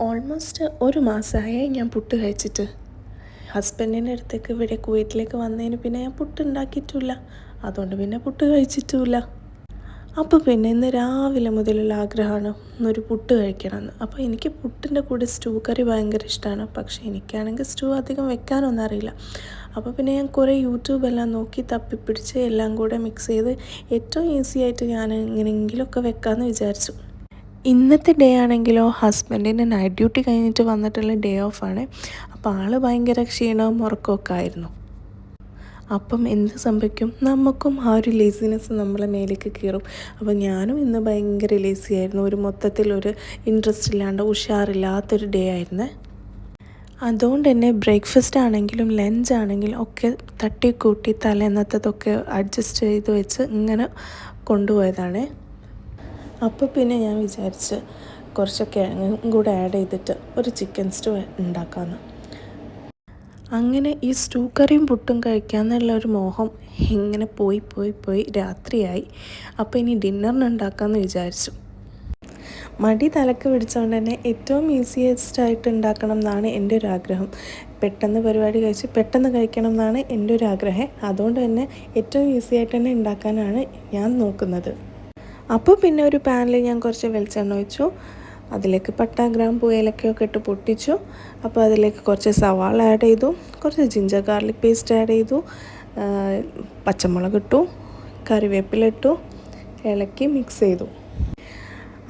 Almost ഒരു മാസമായി ഞാൻ പുട്ട് കഴിച്ചിട്ട്. ഹസ്ബൻഡിൻ്റെ അടുത്തേക്ക് ഇവിടെ കുവൈറ്റിലേക്ക് വന്നതിന് പിന്നെ ഞാൻ പുട്ട് ഉണ്ടാക്കിയിട്ടുമില്ല, അതുകൊണ്ട് പിന്നെ പുട്ട് കഴിച്ചിട്ടുമില്ല. അപ്പോൾ പിന്നെ ഇന്ന് രാവിലെ മുതലുള്ള ആഗ്രഹമാണ് ഇന്നൊരു പുട്ട് കഴിക്കണമെന്ന്. അപ്പോൾ എനിക്ക് പുട്ടിൻ്റെ കൂടെ സ്റ്റൂ കറി ഭയങ്കര ഇഷ്ടമാണ്. പക്ഷേ എനിക്കാണെങ്കിൽ സ്റ്റൂ അധികം വെക്കാനൊന്നും അറിയില്ല. അപ്പോൾ പിന്നെ ഞാൻ കുറേ യൂട്യൂബെല്ലാം നോക്കി തപ്പിപ്പിടിച്ച് എല്ലാം കൂടെ മിക്സ് ചെയ്ത് ഏറ്റവും ഈസി ആയിട്ട് ഞാൻ എങ്ങനെയെങ്കിലുമൊക്കെ വെക്കാമെന്ന് വിചാരിച്ചു. ഇന്നത്തെ ഡേ ആണെങ്കിലോ ഹസ്ബൻഡിൻ്റെ നൈറ്റ് ഡ്യൂട്ടി കഴിഞ്ഞിട്ട് വന്നിട്ടുള്ള ഡേ ഓഫാണ്. അപ്പോൾ ആൾ ഭയങ്കര ക്ഷീണവും ഉറക്കമൊക്കെ ആയിരുന്നു. അപ്പം എന്ത് സംഭവിക്കും, നമുക്കും ആ ഒരു ലേസിനെസ് നമ്മളെ മേലേക്ക് കയറും. അപ്പോൾ ഞാനും ഇന്ന് ഭയങ്കര ലേസി ആയിരുന്നു. ഒരു മൊത്തത്തിലൊരു ഇൻട്രസ്റ്റ് ഇല്ലാണ്ട് ഉഷാറില്ലാത്തൊരു ഡേ ആയിരുന്നേ. അതുകൊണ്ട് തന്നെ ബ്രേക്ക്ഫാസ്റ്റ് ആണെങ്കിലും ലഞ്ച് ആണെങ്കിലും ഒക്കെ തട്ടിക്കൂട്ടി തലേന്നത്തതൊക്കെ അഡ്ജസ്റ്റ് ചെയ്ത് വെച്ച് ഇങ്ങനെ കൊണ്ടുപോയതാണ്. അപ്പോൾ പിന്നെ ഞാൻ വിചാരിച്ച് കുറച്ച് കിഴങ്ങും കൂടെ ആഡ് ചെയ്തിട്ട് ഒരു ചിക്കൻ സ്റ്റൂ ഉണ്ടാക്കാമെന്ന്. അങ്ങനെ ഈ സ്റ്റൂ കറിയും പുട്ടും കഴിക്കാമെന്നുള്ള ഒരു മോഹം ഇങ്ങനെ പോയി രാത്രിയായി. അപ്പോൾ ഇനി ഡിന്നറിന് ഉണ്ടാക്കാമെന്ന് വിചാരിച്ചു. മടി തലക്ക് പിടിച്ചുകൊണ്ട് തന്നെ ഏറ്റവും ഈസിയസ്റ്റ് ആയിട്ട് ഉണ്ടാക്കണം എന്നാണ് എൻ്റെ ഒരു ആഗ്രഹം. പെട്ടെന്ന് പരിപാടി കഴിച്ച് പെട്ടെന്ന് കഴിക്കണം എന്നാണ് എൻ്റെ ഒരു ആഗ്രഹം. അതുകൊണ്ട് തന്നെ ഏറ്റവും ഈസി ആയിട്ട് തന്നെ ഉണ്ടാക്കാനാണ് ഞാൻ നോക്കുന്നത്. അപ്പോൾ പിന്നെ ഒരു പാനിൽ ഞാൻ കുറച്ച് വെളിച്ചെണ്ണ ഒഴിച്ചു. അതിലേക്ക് പട്ട, ഗ്രാമ്പൂ, ഏലക്കയൊക്കെ ഇട്ട് പൊട്ടിച്ചു. അപ്പോൾ അതിലേക്ക് കുറച്ച് സവാള ആഡ് ചെയ്തു, കുറച്ച് ജിഞ്ചർ ഗാർലിക് പേസ്റ്റ് ആഡ് ചെയ്തു, പച്ചമുളക് ഇട്ടു, കറിവേപ്പില ഇട്ടു, ഇളക്കി മിക്സ് ചെയ്തു.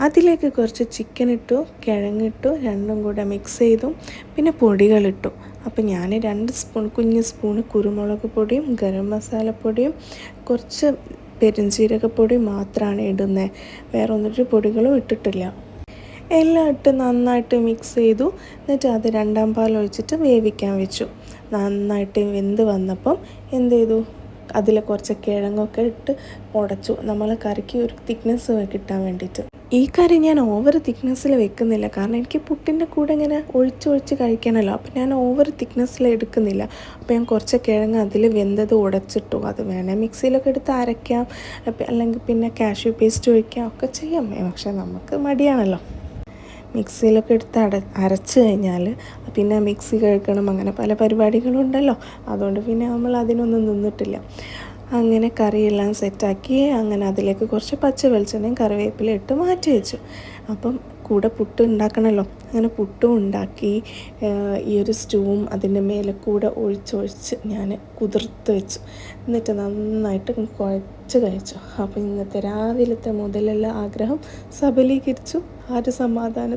അതിലേക്ക് കുറച്ച് ചിക്കൻ ഇട്ടു, കിഴങ്ങിട്ടു, രണ്ടും കൂടെ മിക്സ് ചെയ്തു. പിന്നെ പൊടികളിട്ടു. അപ്പോൾ ഞാൻ 2 കുഞ്ഞ് സ്പൂണ് കുരുമുളക് പൊടിയും ഗരം മസാലപ്പൊടിയും കുറച്ച് പെരുംജീരകപ്പൊടി മാത്രമാണ് ഇടുന്നത്. വേറെ ഒന്നൊരു പൊടികളും ഇട്ടിട്ടില്ല. എല്ലാം ഇട്ട് നന്നായിട്ട് മിക്സ് ചെയ്തു. എന്നിട്ട് അത് 2ാം പാൽ ഒഴിച്ചിട്ട് വേവിക്കാൻ വെച്ചു. നന്നായിട്ട് വെന്ത് വന്നപ്പം എന്ത് ചെയ്തു, അതിൽ കുറച്ച് കിഴങ്ങൊക്കെ ഇട്ട് ഉടച്ചു. നമ്മൾ കറിക്ക് ഒരു തിക്നെസ് കിട്ടാൻ വേണ്ടിയിട്ട്. ഈ കറി ഞാൻ ഓവർ തിക്നെസ്സിൽ വെക്കുന്നില്ല, കാരണം എനിക്ക് പുട്ടിൻ്റെ കൂടെ ഇങ്ങനെ ഒഴിച്ച് കഴിക്കണമല്ലോ. അപ്പോൾ ഞാൻ ഓവർ തിക്നെസ്സിൽ എടുക്കുന്നില്ല. അപ്പോൾ ഞാൻ കുറച്ച് കിഴങ്ങ് അതിൽ വെന്തത് ഉടച്ചിട്ടു. അത് വേണേൽ മിക്സിയിലൊക്കെ എടുത്ത് അരയ്ക്കാം, അല്ലെങ്കിൽ പിന്നെ കാഷ്യൂ പേസ്റ്റ് ഒഴിക്കാം, ഒക്കെ ചെയ്യാം. പക്ഷേ നമുക്ക് മടിയാണല്ലോ. മിക്സിയിലൊക്കെ എടുത്ത് അരച്ച് കഴിഞ്ഞാൽ പിന്നെ മിക്സി കഴുകണം, അങ്ങനെ പല പരിപാടികളുണ്ടല്ലോ. അതുകൊണ്ട് പിന്നെ നമ്മൾ അതിനൊന്നും നിന്നിട്ടില്ല. അങ്ങനെ കറിയെല്ലാം സെറ്റാക്കി അങ്ങനെ അതിലേക്ക് കുറച്ച് പച്ച വെളിച്ചെണ്ണയും കറിവേപ്പില ഇട്ട് മാറ്റി വെച്ചു. അപ്പം കൂടെ പുട്ട് ഉണ്ടാക്കണമല്ലോ. അങ്ങനെ പുട്ടും ഉണ്ടാക്കി. ഈ ഒരു സ്റ്റൂവും അതിൻ്റെ മേലെ കൂടെ ഒഴിച്ച് ഞാൻ കുതിർത്ത് വെച്ചു. എന്നിട്ട് നന്നായിട്ട് കുഴച്ച് കഴിച്ചു. അപ്പോൾ ഇന്നത്തെ രാവിലത്തെ മുതലുള്ള ആഗ്രഹം സബലീകരിച്ചു. ആ ഒരു സമാധാനം